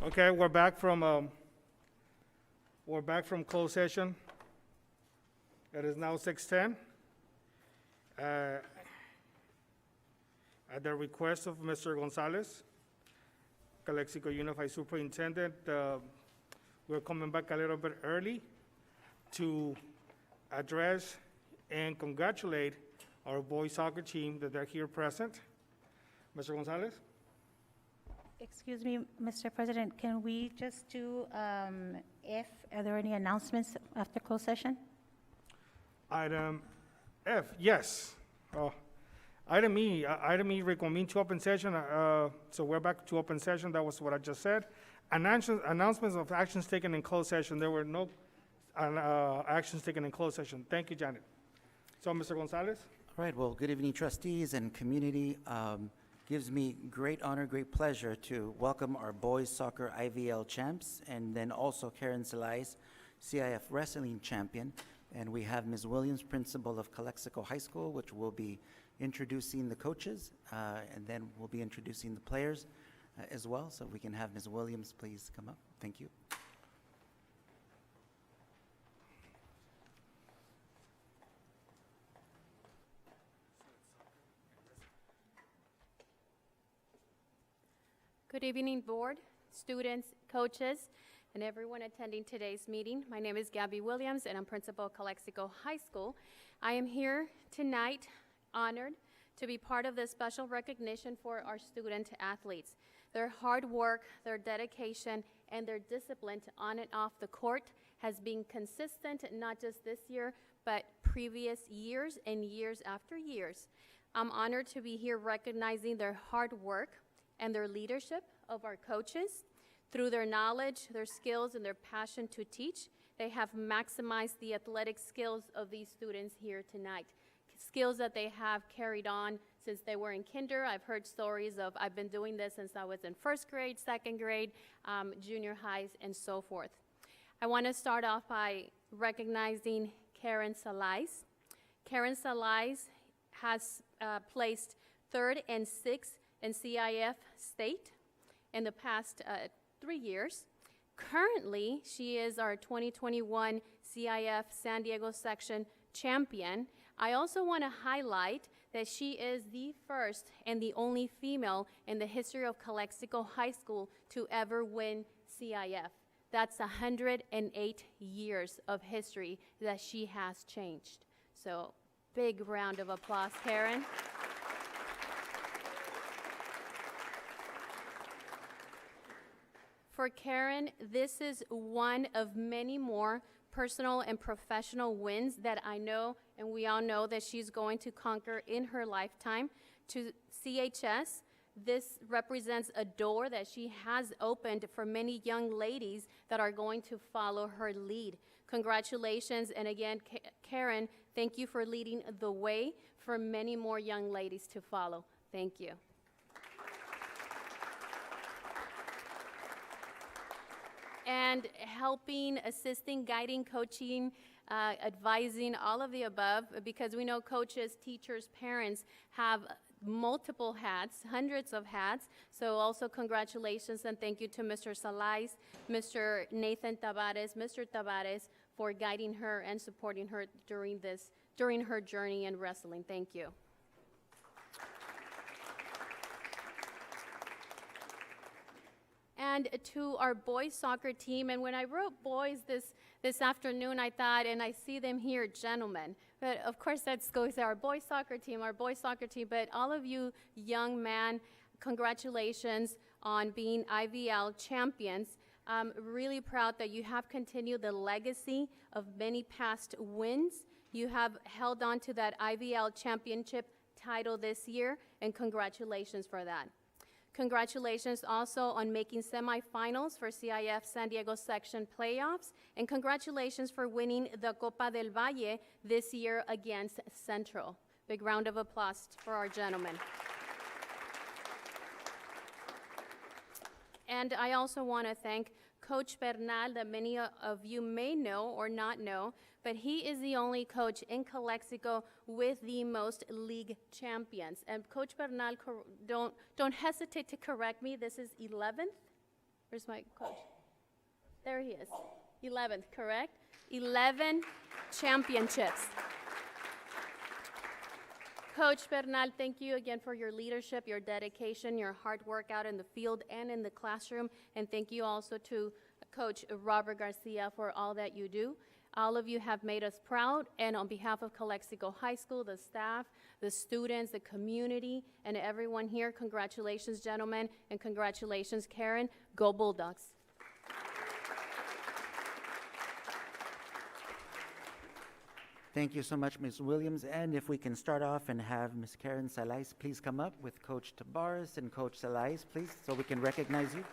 Okay, we're back from closed session. It is now 6:10. At the request of Mr. Gonzalez, Calexico Unified Superintendent, we're coming back a little bit early to address and congratulate our boys soccer team that they're here present. Mr. Gonzalez? Excuse me, Mr. President, can we just do are there any announcements after closed session? Item F, yes. Item E, reconvene to open session. So we're back to open session. That was what I just said. Announcements of actions taken in closed session. There were no actions taken in closed session. Thank you, Janet. So, Mr. Gonzalez? All right, well, good evening, trustees and community. Gives me great honor, great pleasure to welcome our boys soccer IVL champs, and then also Karen Salais, CIF wrestling champion. And we have Ms. Williams, principal of Calexico High School, which will be introducing the coaches, and then we'll be introducing the players as well. So if we can have Ms. Williams please come up. Thank you. Good evening, board, students, coaches, and everyone attending today's meeting. My name is Gabby Williams, and I'm principal of Calexico High School. I am here tonight honored to be part of this special recognition for our student athletes. Their hard work, their dedication, and their discipline on and off the court has been consistent, not just this year, but previous years and years after years. I'm honored to be here recognizing their hard work and their leadership of our coaches. Through their knowledge, their skills, and their passion to teach, they have maximized the athletic skills of these students here tonight. Skills that they have carried on since they were in kinder. I've heard stories of, I've been doing this since I was in first grade, second grade, junior highs, and so forth. I want to start off by recognizing Karen Salais. Karen Salais has placed 3rd and 6th in CIF state in the past 3 years. Currently, she is our 2021 CIF San Diego section champion. I also want to highlight that she is the first and the only female in the history of Calexico High School to ever win CIF. That's 108 years of history that she has changed. So, big round of applause, Karen. For Karen, this is one of many more personal and professional wins that I know and we all know that she's going to conquer in her lifetime. To CHS, this represents a door that she has opened for many young ladies that are going to follow her lead. Congratulations, and again, Karen, thank you for leading the way for many more young ladies to follow. Thank you. And helping, assisting, guiding, coaching, advising, all of the above, because we know coaches, teachers, parents have multiple hats, hundreds of hats. So also congratulations and thank you to Mr. Salais, Mr. Nathan Tavares, Mr. Tavares for guiding her and supporting her during her journey in wrestling. Thank you. And to our boys soccer team, and when I wrote boys this afternoon, I thought, and I see them here, gentlemen, but of course that goes to our boys soccer team, but all of you young men, congratulations on being IVL champions. I'm really proud that you have continued the legacy of many past wins. You have held on to that IVL championship title this year, and congratulations for that. Congratulations also on making semifinals for CIF San Diego section playoffs, and congratulations for winning the Copa del Valle this year against Central. Big round of applause for our gentlemen. And I also want to thank Coach Bernal, that many of you may know or not know, but he is the only coach in Calexico with the most league champions. And Coach Bernal, don't hesitate to correct me, this is 11th? Where's my coach? There he is. 11th, correct? 11 championships. Coach Bernal, thank you again for your leadership, your dedication, your hard work out in the field and in the classroom. And thank you also to Coach Robert Garcia for all that you do. All of you have made us proud, and on behalf of Calexico High School, the staff, the students, the community, and everyone here, congratulations, gentlemen, and congratulations, Karen. Go Bulldogs. Thank you so much, Ms. Williams. And if we can start off and have Ms. Karen Salais please come up with Coach Tabares and Coach Salais, please, so we can recognize you.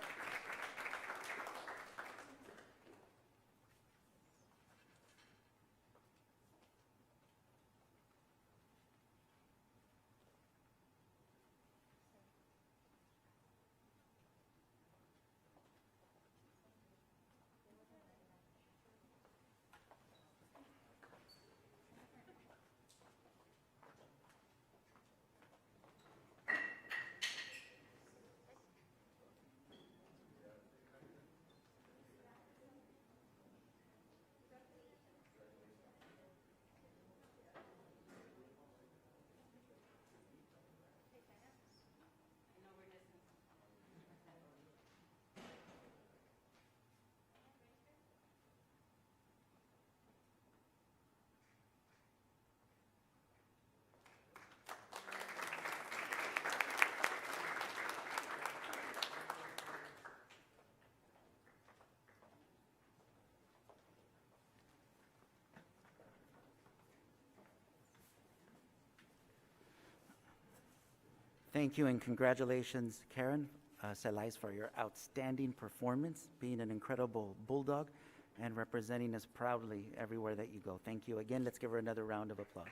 Thank you and congratulations, Karen Salais, for your outstanding performance, being an incredible Bulldog and representing us proudly everywhere that you go. Thank you again. Let's give her another round of applause.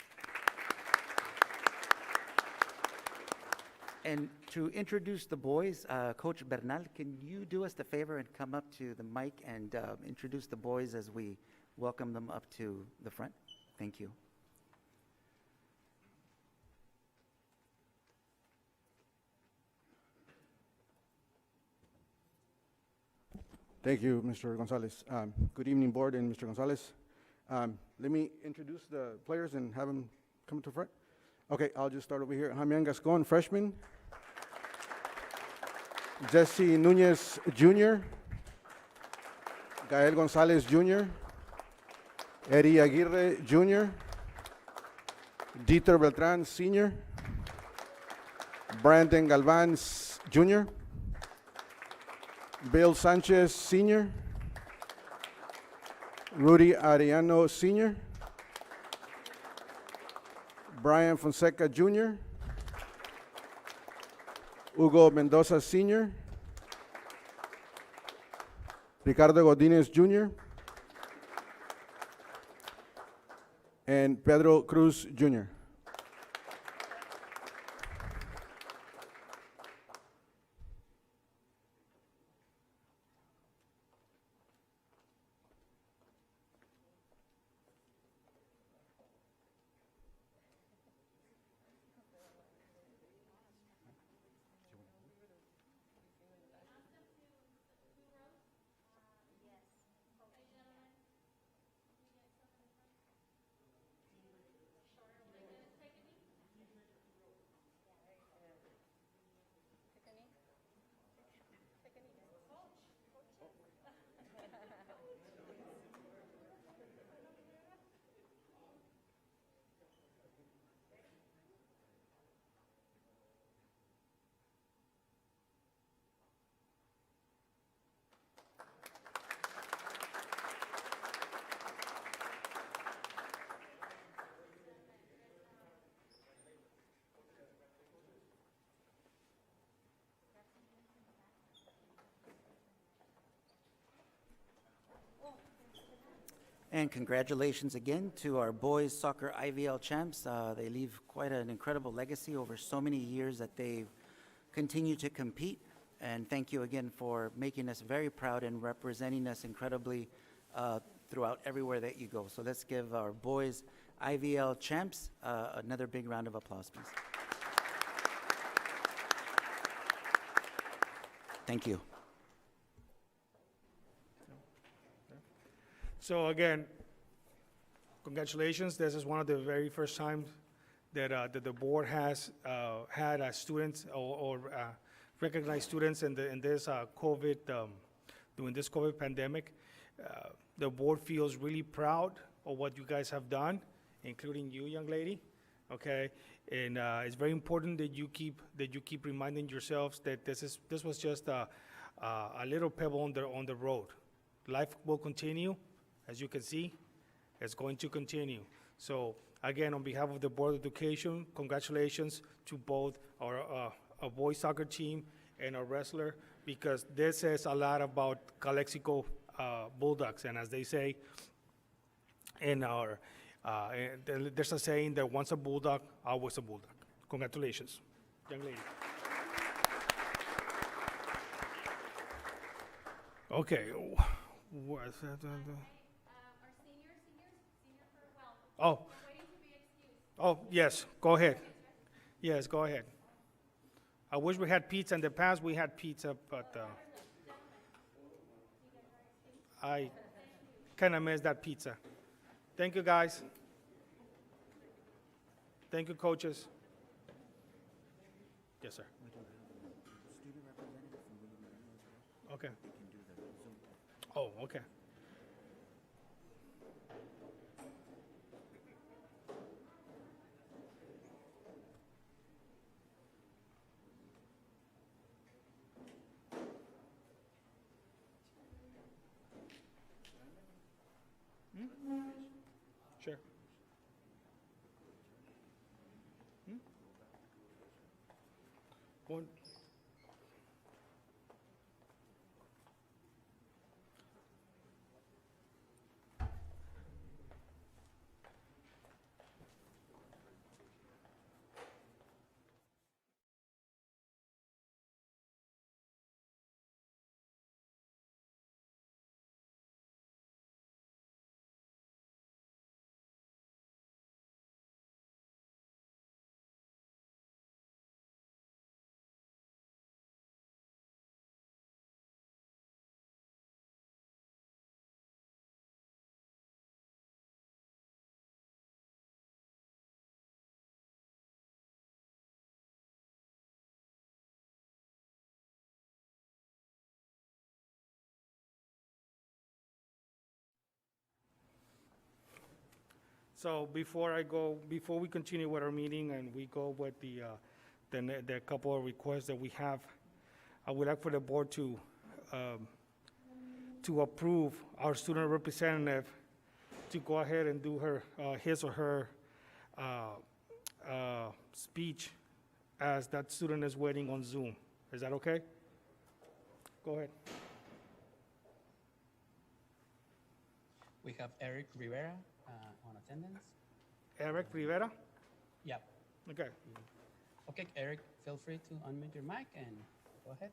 And to introduce the boys, Coach Bernal, can you do us the favor and come up to the mic and introduce the boys as we welcome them up to the front? Thank you. Thank you, Mr. Gonzalez. Good evening, board and Mr. Gonzalez. Let me introduce the players and have them come to the front. Okay, I'll just start over here. Jamian Gascon, freshman. Jesse Nunez, junior. Gael Gonzalez, junior. Eddie Aguirre, junior. Dieter Beltran, senior. Brandon Galvan, junior. Bill Sanchez, senior. Rudy Ariano, senior. Brian Fonseca, junior. Hugo Mendoza, senior. Ricardo Godinez, junior. And Pedro Cruz, junior. And congratulations again to our boys soccer IVL champs. They leave quite an incredible legacy over so many years that they've continued to compete. And thank you again for making us very proud and representing us incredibly throughout everywhere that you go. So let's give our boys IVL champs another big round of applause, please. Thank you. So again, congratulations. This is one of the very first times that the board has had students or recognized students in this COVID, during this COVID pandemic. The board feels really proud of what you guys have done, including you, young lady, okay? And it's very important that you keep reminding yourselves that this was just a little pebble on the road. Life will continue, as you can see. It's going to continue. So again, on behalf of the Board of Education, congratulations to both our boys soccer team and our wrestler, because this says a lot about Calexico Bulldogs. And as they say in our, there's a saying that once a Bulldog, always a Bulldog. Congratulations, young lady. Okay. What's that? Our senior farewell. Oh, Waiting to be excused. oh, yes, go ahead. Yes, go ahead. I wish we had pizza. In the past, we had pizza, but I kind of miss that pizza. Thank you, guys. Thank you, coaches. Yes, sir. Okay. Oh, okay. Sure. One. So before we continue with our meeting and we go with the couple of requests that we have, I would like for the board to approve our student representative to go ahead and do his or her speech as that student is waiting on Zoom. Is that okay? Go ahead. We have Eric Rivera on attendance. Eric Rivera? Yep. Okay. Okay, Eric, feel free to unmute your mic and go ahead.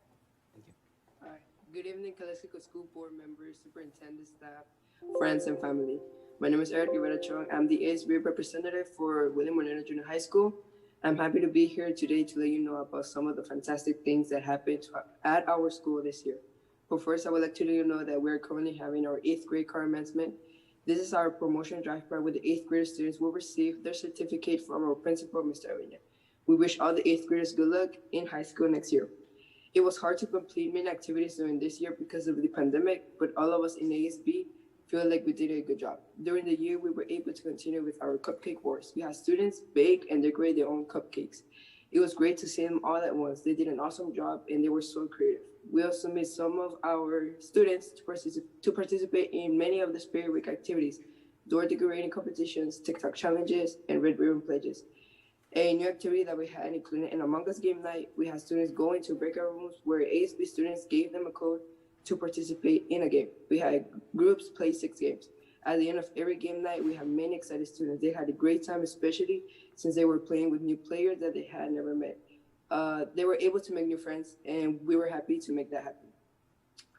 Thank you. Hi. Good evening, Calexico School Board members, superintendent, staff, friends, and family. My name is Eric Rivera Chong. I'm the ASB representative for William Moreno Junior High School. I'm happy to be here today to let you know about some of the fantastic things that happened at our school this year. But first, I would like to let you know that we're currently having our 8th grade car commencement. This is our promotion drive-by where the 8th grade students will receive their certificate from our principal, Mr. Avina. We wish all the 8th graders good luck in high school next year. It was hard to complete many activities during this year because of the pandemic, but all of us in ASB feel like we did a good job. During the year, we were able to continue with our cupcake wars. We had students bake and decorate their own cupcakes. It was great to see them all at once. They did an awesome job and they were so creative. We also made some of our students to participate in many of the Spirit Week activities, door decorating competitions, TikTok challenges, and Red Ribbon pledges. A new activity that we had included an Among Us game night. We had students go into breakout rooms where ASB students gave them a code to participate in a game. We had groups play 6 games. At the end of every game night, we had many excited students. They had a great time, especially since they were playing with new players that they had never met. They were able to make new friends, and we were happy to make that happen.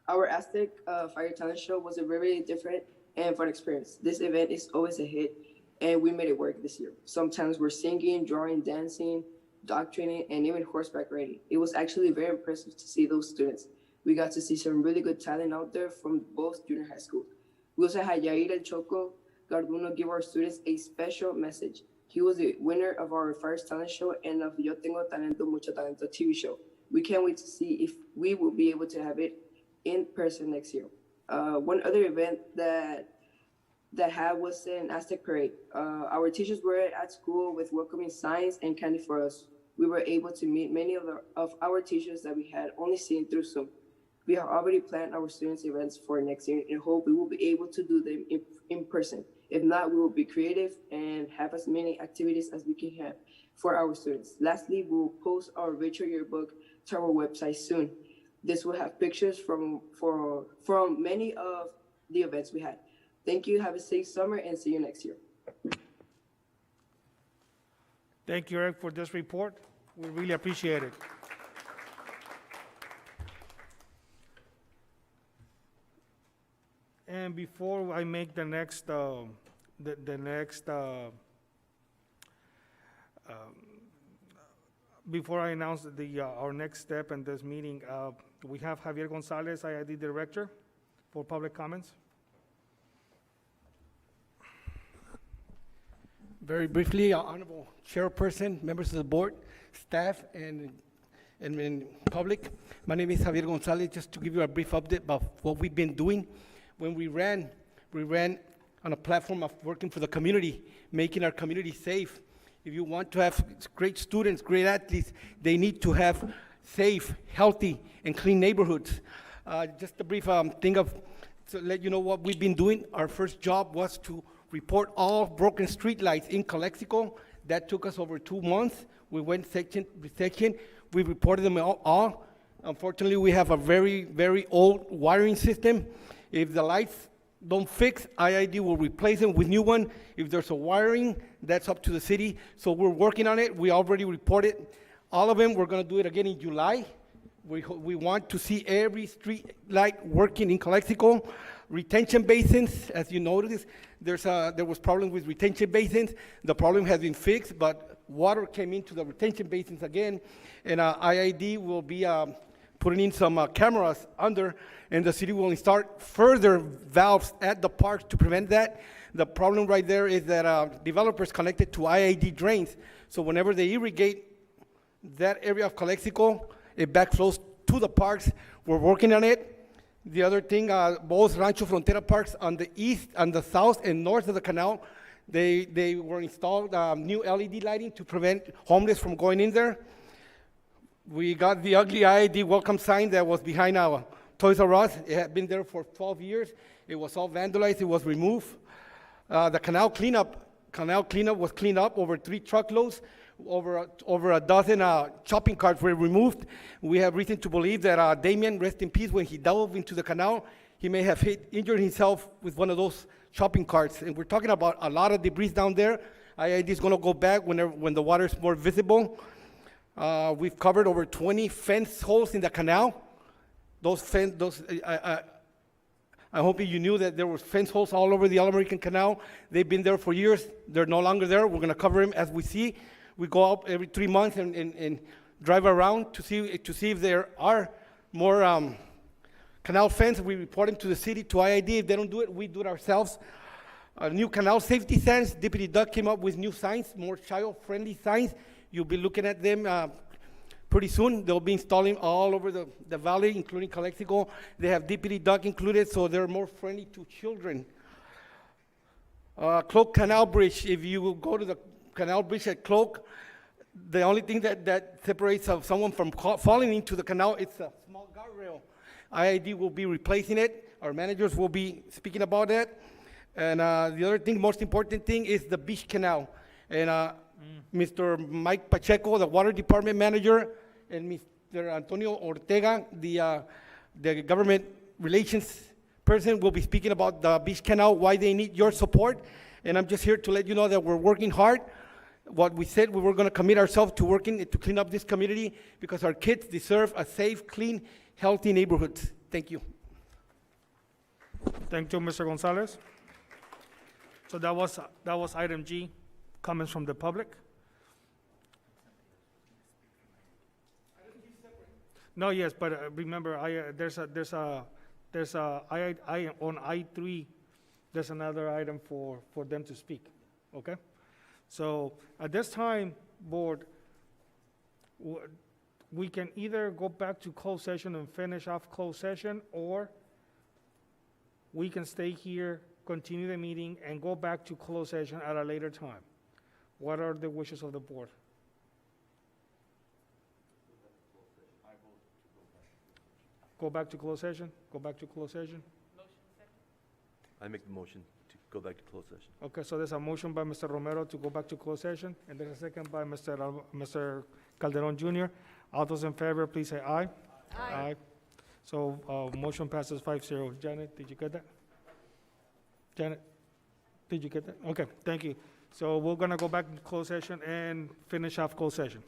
Our Aztec Fire Talent Show was a very different and fun experience. This event is always a hit, and we made it work this year. Sometimes we're singing, drawing, dancing, dog training, and even horseback riding. It was actually very impressive to see those students. We got to see some really good talent out there from both junior high school. We also had Yair El Choco Garduno give our students a special message. He was the winner of our first talent show and of Yo Tengo Talento, Mucho Talento TV show. We can't wait to see if we will be able to have it in person next year. One other event that had was an Aztec parade. Our teachers were at school with welcoming signs and candy for us. We were able to meet many of our teachers that we had only seen through Zoom. We have already planned our students' events for next year and hope we will be able to do them in person. If not, we will be creative and have as many activities as we can have for our students. Lastly, we will post our virtual yearbook to our website soon. This will have pictures from many of the events we had. Thank you, have a safe summer, and see you next year. Thank you, Eric, for this report. We really appreciate it. And before I make the next, before I announce our next step in this meeting, we have Javier Gonzalez, IID Director, for public comments. Very briefly, Honorable Chairperson, members of the board, staff, and public. My name is Javier Gonzalez. Just to give you a brief update about what we've been doing. When we ran on a platform of working for the community, making our community safe. If you want to have great students, great athletes, they need to have safe, healthy, and clean neighborhoods. Just a brief thing to let you know what we've been doing. Our first job was to report all broken street lights in Calexico. That took us over 2 months. We went section by section. We reported them all. Unfortunately, we have a very, very old wiring system. If the lights don't fix, IID will replace them with new one. If there's a wiring, that's up to the city. So we're working on it. We already reported all of them. We're gonna do it again in July. We want to see every street light working in Calexico. Retention basins, as you noticed, there was problem with retention basins. The problem has been fixed, but water came into the retention basins again. And IID will be putting in some cameras under, and the city will install further valves at the parks to prevent that. The problem right there is that developers connected to IID drains. So whenever they irrigate that area of Calexico, it backflows to the parks. We're working on it. The other thing, both Rancho Frontera parks on the east, on the south and north of the canal, they were installed new LED lighting to prevent homeless from going in there. We got the ugly IID welcome sign that was behind our Toys R Us. It had been there for 12 years. It was all vandalized. It was removed. The canal cleanup was cleaned up, over 3 truckloads. Over a dozen shopping carts were removed. We have reason to believe that Damien, rest in peace, when he dove into the canal, he may have injured himself with one of those shopping carts. And we're talking about a lot of debris down there. IID is going to go back when the water is more visible. We've covered over 20 fence holes in the canal. I hope you knew that there were fence holes all over the All-American Canal. They've been there for years. They're no longer there. We're going to cover them as we see. We go out every 3 months and drive around to see if there are more canal fence. We report them to the city, to IID. If they don't do it, we do it ourselves. New canal safety signs. Deputy Doug came up with new signs, more child-friendly signs. You'll be looking at them pretty soon. They'll be installing all over the valley, including Calexico. They have Deputy Doug included, so they're more friendly to children. Cloak Canal Bridge. If you go to the canal bridge at Cloak, the only thing that separates someone from falling into the canal, it's a small guardrail. IID will be replacing it. Our managers will be speaking about that. And the other thing, most important thing, is the beach canal. And Mr. Mike Pacheco, the water department manager, and Mr. Antonio Ortega, the government relations person, will be speaking about the beach canal, why they need your support. And I'm just here to let you know that we're working hard. What we said, we were going to commit ourselves to working to clean up this community because our kids deserve a safe, clean, healthy neighborhood. Thank you. Thank you, Mr. Gonzalez. So that was item G, comments from the public. No, yes, but remember, there's a on I3, there's another item for them to speak, okay? So at this time, board, we can either go back to closed session and finish off closed session, or we can stay here, continue the meeting, and go back to closed session at a later time. What are the wishes of the board? Go back to closed session? Go back to closed session? I make the motion to go back to closed session. Okay, so there's a motion by Mr. Romero to go back to closed session, and there's a second by Mr. Calderon Jr. All those in favor, please say aye. Aye. So, motion passes 5-0. Janet, did you get that? Janet, did you get that? Okay, thank you. So we're gonna go back to closed session and finish off closed session.